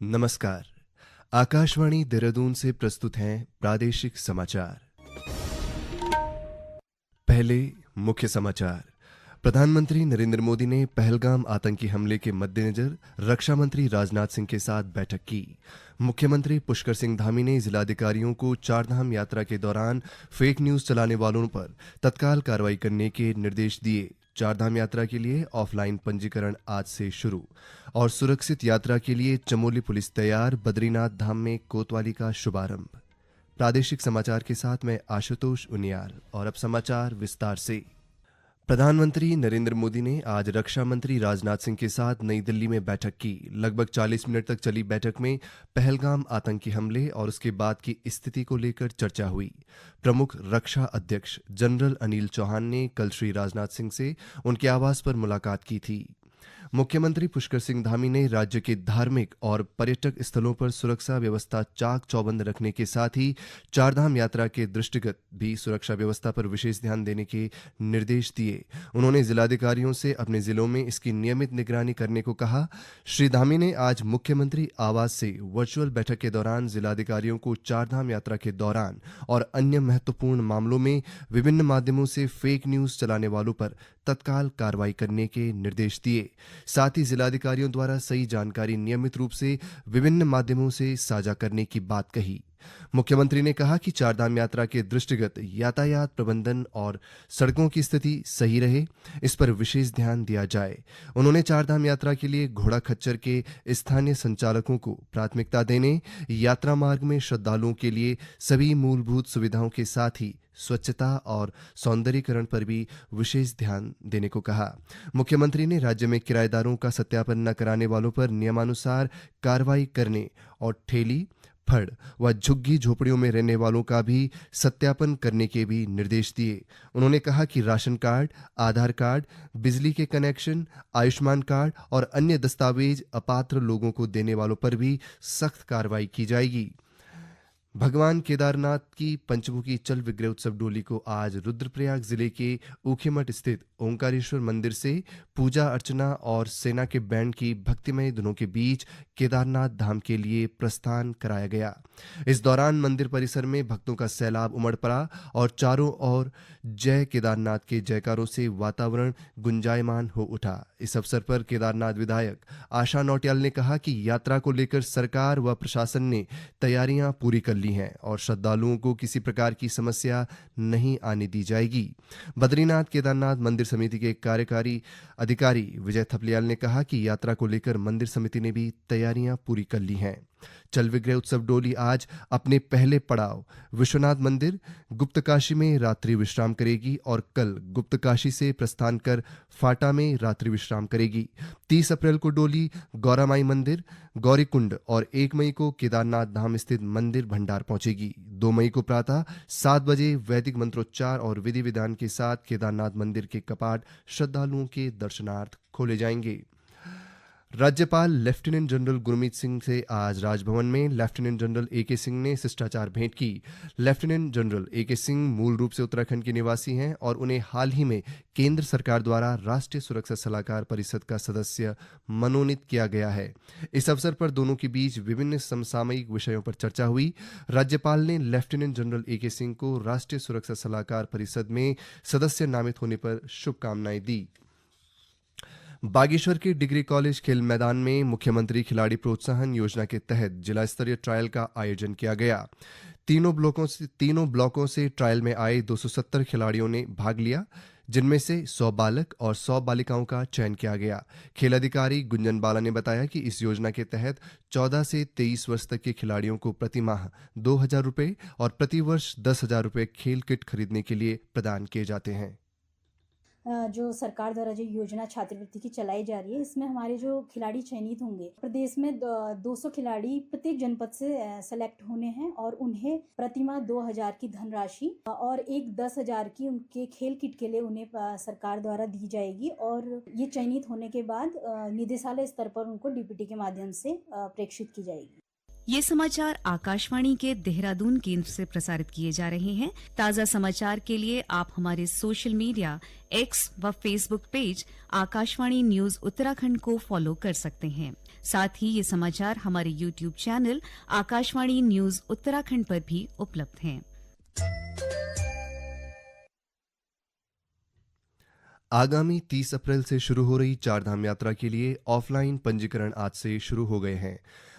नमस्कार। आकाशवाणी देहरादून से प्रस्तुत हैं प्रादेशिक समाचार। पहले मुख्य समाचार। प्रधानमंत्री नरेंद्र मोदी ने पहलगाम आतंकी हमले के मद्देनजर रक्षा मंत्री राजनाथ सिंह के साथ बैठक की। मुख्यमंत्री पुष्कर सिंह धामी ने जिलाधिकारियों को चारधाम यात्रा के दौरान फेक न्यूज चलाने वालों पर तत्काल कार्रवाई करने के निर्देश दिए। चारधाम यात्रा के लिए ऑफलाइन पंजीकरण आज से शुरू और सुरक्षित यात्रा के लिए चमोली पुलिस तैयार, बद्रीनाथ धाम में कोतवाली का शुभारंभ। प्रादेशिक समाचार के साथ मैं आशुतोष उनियाल और अब समाचार विस्तार से। प्रधानमंत्री नरेंद्र मोदी ने आज रक्षा मंत्री राजनाथ सिंह के साथ नई दिल्ली में बैठक की। लगभग 40 मिनट तक चली बैठक में पहलगाम आतंकी हमले और उसके बाद की स्थिति को लेकर चर्चा हुई। प्रमुख रक्षा अध्यक्ष जनरल अनिल चौहान ने कल श्री राजनाथ सिंह से उनके आवास पर मुलाकात की थी। मुख्यमंत्री पुष्कर सिंह धामी ने राज्य के धार्मिक और पर्यटक स्थलों पर सुरक्षा व्यवस्था चाक चौबंद रखने के साथ ही चारधाम यात्रा के दृष्टिगत भी सुरक्षा व्यवस्था पर विशेष ध्यान देने के निर्देश दिए। उन्होंने जिलाधिकारियों से अपने जिलों में इसकी नियमित निगरानी करने को कहा। श्री धामी ने आज मुख्यमंत्री आवास से वर्चुअल बैठक के दौरान जिलाधिकारियों को चारधाम यात्रा के दौरान और अन्य महत्वपूर्ण मामलों में विभिन्न माध्यमों से फेक न्यूज चलाने वालों पर तत्काल कार्रवाई करने के निर्देश दिए। साथ ही जिलाधिकारियों द्वारा सही जानकारी नियमित रूप से विभिन्न माध्यमों से साझा करने की बात कही। मुख्यमंत्री ने कहा कि चारधाम यात्रा के दृष्टिगत यातायात प्रबंधन और सड़कों की स्थिति सही रहे, इस पर विशेष ध्यान दिया जाए। उन्होंने चारधाम यात्रा के लिए घोड़ा खच्चर के स्थानीय संचालकों को प्राथमिकता देने, यात्रा मार्ग में श्रद्धालुओं के लिए सभी मूलभूत सुविधाओं के साथ ही स्वच्छता और सौंदर्यीकरण पर भी विशेष ध्यान देने को कहा। मुख्यमंत्री ने राज्य में किराएदारों का सत्यापन न कराने वालों पर नियमानुसार कार्रवाई करने और ठेली, फड़ व झुग्गी झोपड़ियों में रहने वालों का भी सत्यापन करने के भी निर्देश दिए। उन्होंने कहा कि राशन कार्ड, आधार कार्ड, बिजली के कनेक्शन, आयुष्मान कार्ड और अन्य दस्तावेज अपात्र लोगों को देने वालों पर भी सख्त कार्रवाई की जाएगी। भगवान केदारनाथ की पंचमुखी चल विग्रह उत्सव डोली को आज रुद्रप्रयाग जिले के ऊखीमठ स्थित ओंकारेश्वर मंदिर से पूजा अर्चना और सेना के बैंड की भक्तिमय धुनों के बीच केदारनाथ धाम के लिए प्रस्थान कराया गया। इस दौरान मंदिर परिसर में भक्तों का सैलाब उमड़ पड़ा और चारों ओर जय केदारनाथ के जयकारों से वातावरण गुंजायमान हो उठा। इस अवसर पर केदारनाथ विधायक आशा नौटियाल ने कहा कि यात्रा को लेकर सरकार व प्रशासन ने तैयारियां पूरी कर ली हैं और श्रद्धालुओं को किसी प्रकार की समस्या नहीं आने दी जाएगी। बद्रीनाथ केदारनाथ मंदिर समिति के कार्यकारी अधिकारी विजय थपलियाल ने कहा कि यात्रा को लेकर मंदिर समिति ने भी तैयारियां पूरी कर ली हैं। चल विग्रह उत्सव डोली आज अपने पहले पड़ाव विश्वनाथ मंदिर गुप्तकाशी में रात्रि विश्राम करेगी और कल गुप्तकाशी से प्रस्थान कर फाटा में रात्रि विश्राम करेगी। 30 अप्रैल को डोली गौरामाई मंदिर, गौरीकुंड और 1 मई को केदारनाथ धाम स्थित मंदिर भंडार पहुंचेगी। 2 मई को प्रातः 7 बजे वैदिक मंत्रोच्चार और विधि विधान के साथ केदारनाथ मंदिर के कपाट श्रद्धालुओं के दर्शनार्थ खोले जाएंगे। राज्यपाल लेफ्टिनेंट जनरल गुरमीत सिंह से आज राजभवन में लेफ्टिनेंट जनरल ए.के. सिंह ने शिष्टाचार भेंट की। Lieutenant general A K. सिंह मूल रूप से उत्तराखंड के निवासी हैं और उन्हें हाल ही में केंद्र सरकार द्वारा राष्ट्रीय सुरक्षा सलाहकार परिषद का सदस्य मनोनीत किया गया है। इस अवसर पर दोनों के बीच विभिन्न समसामयिक विषयों पर चर्चा हुई। राज्यपाल ने लेफ्टिनेंट जनरल ए.के. सिंह को राष्ट्रीय सुरक्षा सलाहकार परिषद में सदस्य नामित होने पर शुभकामनाएं दी। बागेश्वर के डिग्री कॉलेज खेल मैदान में मुख्यमंत्री खिलाड़ी प्रोत्साहन योजना के तहत जिला स्तरीय ट्रायल का आयोजन किया गया। तीनों ब्लॉकों से ट्रायल में आए 270 खिलाड़ियों ने भाग लिया, जिनमें से 100 बालक और 100 बालिकाओं का चयन किया गया। खेल अधिकारी गुंजन बाला ने बताया कि इस योजना के तहत 14 से 23 वर्ष तक के खिलाड़ियों को प्रति माह 2,000 रुपये और प्रति वर्ष 10,000 रुपये खेल किट खरीदने के लिए प्रदान किए जाते हैं। जो सरकार द्वारा जो योजना छात्रवृत्ति की चलाई जा रही है, इसमें हमारे जो खिलाड़ी चयनित होंगे, प्रदेश में 200 खिलाड़ी प्रत्येक जनपद से सेलेक्ट होने हैं और उन्हें प्रतिमाह 2,000 की धनराशि और एक 10,000 की उनके खेल किट के लिए उन्हें सरकार द्वारा दी जाएगी और ये चयनित होने के बाद निदेशालय स्तर पर उनको डीपीटी के माध्यम से प्रेषित की जाएगी। ये समाचार आकाशवाणी के देहरादून केंद्र से प्रसारित किए जा रहे हैं। ताज़ा समाचार के लिए आप हमारे सोशल मीडिया एक्स व Facebook page Akashvani news Uttarakhand को फॉलो कर सकते हैं। साथ ही ये समाचार हमारे YouTube channel Akashvani news Uttarakhand पर भी उपलब्ध हैं। आगामी 30 अप्रैल से शुरू हो रही चारधाम यात्रा के लिए ऑफलाइन पंजीकरण आज से शुरू हो गए हैं।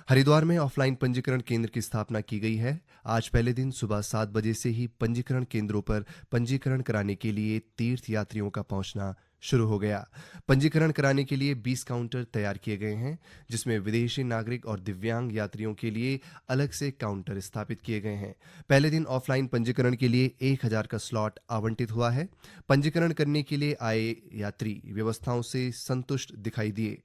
हरिद्वार में ऑफलाइन पंजीकरण केंद्र की स्थापना की गई है। आज पहले दिन सुबह 7 बजे से ही पंजीकरण केंद्रों पर पंजीकरण कराने के लिए तीर्थ यात्रियों का पहुंचना शुरू हो गया। पंजीकरण कराने के लिए 20 काउंटर तैयार किए गए हैं, जिसमें विदेशी नागरिक और दिव्यांग यात्रियों के लिए अलग से काउंटर स्थापित किए गए हैं। पहले दिन ऑफलाइन पंजीकरण के लिए 1000 का स्लॉट आवंटित हुआ है। पंजीकरण करने के लिए आए यात्री व्यवस्थाओं से संतुष्ट दिखाई दिए।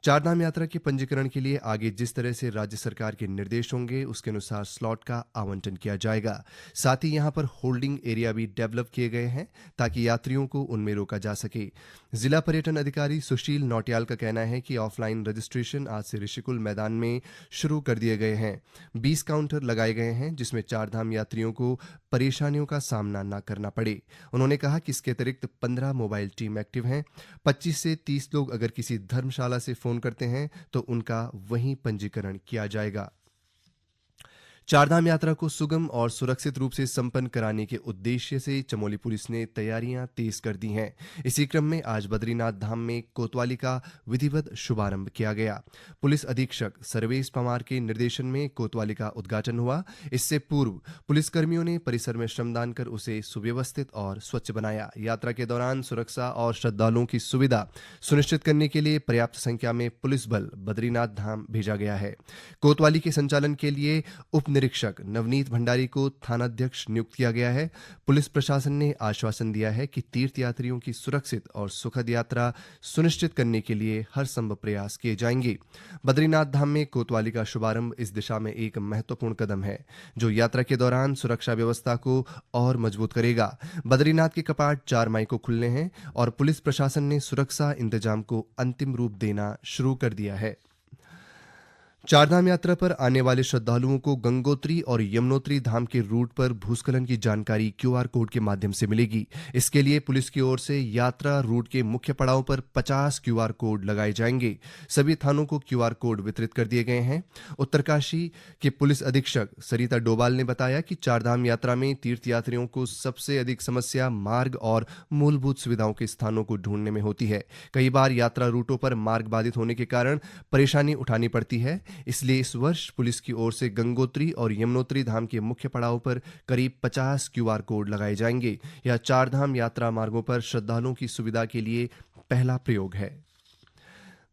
चारधाम यात्रा के पंजीकरण के लिए आगे जिस तरह से राज्य सरकार के निर्देश होंगे उसके अनुसार स्लॉट का आवंटन किया जाएगा। साथ ही यहां पर होल्डिंग एरिया भी डेवलप किए गए हैं ताकि यात्रियों को उनमें रोका जा सके। जिला पर्यटन अधिकारी सुशील नौटियाल का कहना है कि ऑफलाइन रजिस्ट्रेशन आज से ऋषिकुल मैदान में शुरू कर दिए गए हैं। 20 काउंटर लगाए गए हैं जिसमें चारधाम यात्रियों को परेशानियों का सामना न करना पड़े। उन्होंने कहा कि इसके अतिरिक्त 15 मोबाइल टीम एक्टिव हैं। 25 से 30 लोग अगर किसी धर्मशाला से फोन करते हैं तो उनका वहीं पंजीकरण किया जाएगा। चारधाम यात्रा को सुगम और सुरक्षित रूप से संपन्न कराने के उद्देश्य से चमोली पुलिस ने तैयारियां तेज कर दी हैं। इसी क्रम में आज बद्रीनाथ धाम में कोतवाली का विधिवत शुभारंभ किया गया। पुलिस अधीक्षक सर्वेश पवार के निर्देशन में कोतवाली का उद्घाटन हुआ। इससे पूर्व पुलिसकर्मियों ने परिसर में श्रमदान कर उसे सुव्यवस्थित और स्वच्छ बनाया। यात्रा के दौरान सुरक्षा और श्रद्धालुओं की सुविधा सुनिश्चित करने के लिए पर्याप्त संख्या में पुलिस बल बद्रीनाथ धाम भेजा गया है। कोतवाली के संचालन के लिए उप निरीक्षक नवनीत भंडारी को थानाध्यक्ष नियुक्त किया गया है। पुलिस प्रशासन ने आश्वासन दिया है कि तीर्थ यात्रियों की सुरक्षित और सुखद यात्रा सुनिश्चित करने के लिए हर संभव प्रयास किए जाएंगे। बद्रीनाथ धाम में कोतवाली का शुभारंभ इस दिशा में एक महत्वपूर्ण कदम है जो यात्रा के दौरान सुरक्षा व्यवस्था को और मजबूत करेगा। बद्रीनाथ के कपाट 4 मई को खुलने हैं और पुलिस प्रशासन ने सुरक्षा इंतजाम को अंतिम रूप देना शुरू कर दिया है। चारधाम यात्रा पर आने वाले श्रद्धालुओं को गंगोत्री और यमुनोत्री धाम के रूट पर भूस्खलन की जानकारी क्यूआर कोड के माध्यम से मिलेगी। इसके लिए पुलिस की ओर से यात्रा रूट के मुख्य पड़ाव पर 50 क्यूआर कोड लगाए जाएंगे। सभी थानों को क्यूआर कोड वितरित कर दिए गए हैं। उत्तरकाशी के पुलिस अधीक्षक सरिता डोभाल ने बताया कि चारधाम यात्रा में तीर्थ यात्रियों को सबसे अधिक समस्या मार्ग और मूलभूत सुविधाओं के स्थानों को ढूंढने में होती है। कई बार यात्रा रूटों पर मार्ग बाधित होने के कारण परेशानी उठानी पड़ती है। इसलिए इस वर्ष पुलिस की ओर से गंगोत्री और यमुनोत्री धाम के मुख्य पड़ाव पर करीब 50 क्यूआर कोड लगाए जाएंगे। यह चारधाम यात्रा मार्गों पर श्रद्धालुओं की सुविधा के लिए पहला प्रयोग है।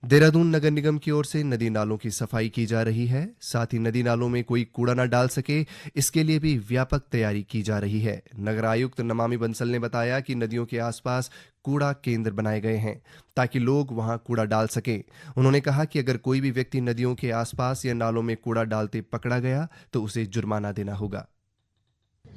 देहरादून नगर निगम की ओर से नदी नालों की सफाई की जा रही है। साथ ही नदी नालों में कोई कूड़ा न डाल सके इसके लिए भी व्यापक तैयारी की जा रही है। नगर आयुक्त नमामि बंसल ने बताया कि नदियों के आसपास कूड़ा केंद्र बनाए गए हैं ताकि लोग वहां कूड़ा डाल सकें। उन्होंने कहा कि अगर कोई भी व्यक्ति नदियों के आसपास या नालों में कूड़ा डालते पकड़ा गया तो उसे जुर्माना देना होगा।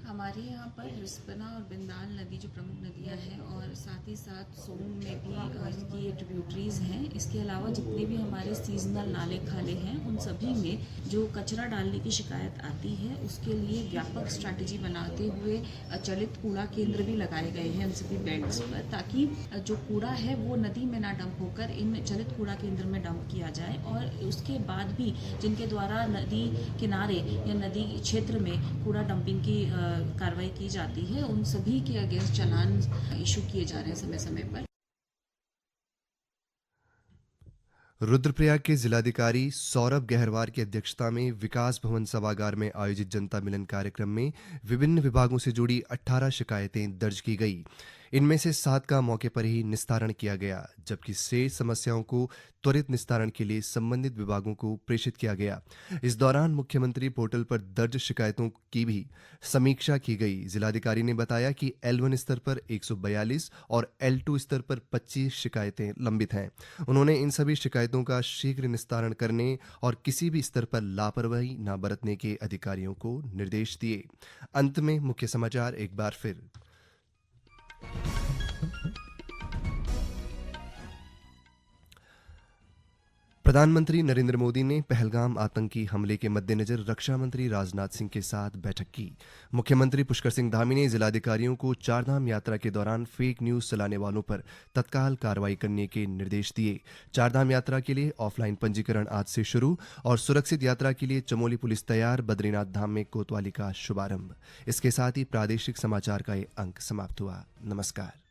हमारे यहाँ पर रिस्पना और बिंदाल नदी जो प्रमुख नदियाँ हैं और साथ ही साथ सोम में भी इसकी ट्रिब्यूटरीज हैं। इसके अलावा जितने भी हमारे सीजनल नाले खाले हैं उन सभी में जो कचरा डालने की शिकायत आती है उसके लिए व्यापक स्ट्रैटेजी बनाते हुए चलित कूड़ा केंद्र भी लगाए गए हैं उन सभी बेल्ट्स पर, ताकि जो कूड़ा है वो नदी में ना डंप होकर इन चलित कूड़ा केंद्र में डंप किया जाए। और उसके बाद भी जिनके द्वारा नदी किनारे या नदी क्षेत्र में कूड़ा डंपिंग की कार्रवाई की जाती है उन सभी के अगेंस्ट चालान इशू किए जा रहे हैं समय समय पर। रुद्रप्रयाग के जिलाधिकारी सौरभ गहरवार की अध्यक्षता में विकास भवन सभागार में आयोजित जनता मिलन कार्यक्रम में विभिन्न विभागों से जुड़ी 18 शिकायतें दर्ज की गई। इनमें से 7 का मौके पर ही निस्तारण किया गया, जबकि शेष समस्याओं को त्वरित निस्तारण के लिए संबंधित विभागों को प्रेषित किया गया। इस दौरान मुख्यमंत्री पोर्टल पर दर्ज शिकायतों की भी समीक्षा की गई। जिलाधिकारी ने बताया कि L1 स्तर पर 142 और L2 स्तर पर 25 शिकायतें लंबित हैं। उन्होंने इन सभी शिकायतों का शीघ्र निस्तारण करने और किसी भी स्तर पर लापरवाही न बरतने के अधिकारियों को निर्देश दिए। अंत में मुख्य समाचार एक बार फिर। प्रधानमंत्री नरेंद्र मोदी ने पहलगाम आतंकी हमले के मद्देनजर रक्षा मंत्री राजनाथ सिंह के साथ बैठक की। मुख्यमंत्री पुष्कर सिंह धामी ने जिलाधिकारियों को चारधाम यात्रा के दौरान फेक न्यूज चलाने वालों पर तत्काल कार्रवाई करने के निर्देश दिए। चारधाम यात्रा के लिए ऑफलाइन पंजीकरण आज से शुरू और सुरक्षित यात्रा के लिए चमोली पुलिस तैयार, बद्रीनाथ धाम में कोतवाली का शुभारंभ। इसके साथ ही प्रादेशिक समाचार का ये अंक समाप्त हुआ। नमस्कार।